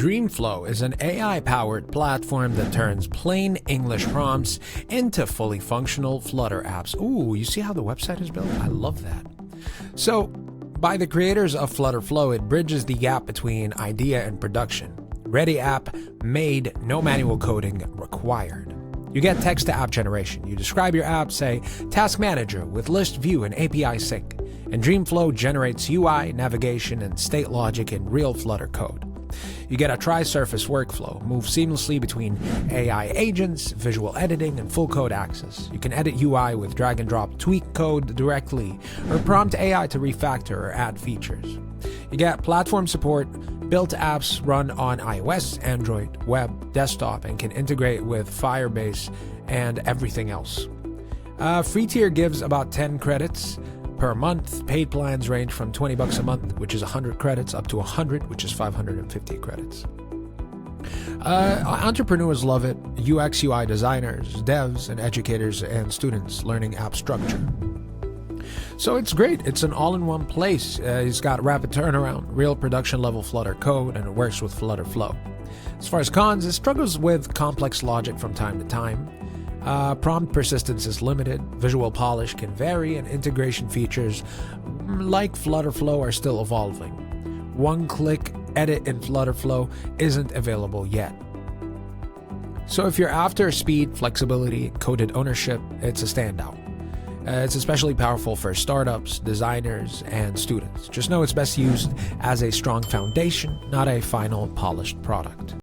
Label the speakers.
Speaker 1: Dreamflow is an AI-powered platform that turns plain English prompts into fully functional Flutter apps. Ooh, you see how the website is built? I love that. So, by the creators of Flutterflow, it bridges the gap between idea and production. Ready app made, no manual coding required. You get text-to-app generation. You describe your app, say, Task Manager with list view and API sync. And Dreamflow generates UI, navigation, and state logic in real Flutter code. You get a tri-surface workflow, move seamlessly between AI agents, visual editing, and full code access. You can edit UI with drag and drop tweak code directly, or prompt AI to refactor or add features. You get platform support, built apps run on iOS, Android, web, desktop, and can integrate with Firebase and everything else. Free tier gives about 10 credits per month. Paid plans range from $20 a month, which is 100 credits, up to 100, which is 550 credits. Entrepreneurs love it. UX, UI designers, devs, and educators and students learning app structure. So it's great. It's an all-in-one place. It's got rapid turnaround, real production-level Flutter code, and it works with Flutterflow. As far as cons, it struggles with complex logic from time to time. Prompt persistence is limited, visual polish can vary, and integration features like Flutterflow are still evolving. One-click edit in Flutterflow isn't available yet. So if you're after speed, flexibility, coded ownership, it's a standout. It's especially powerful for startups, designers, and students. Just know it's best used as a strong foundation, not a final polished product.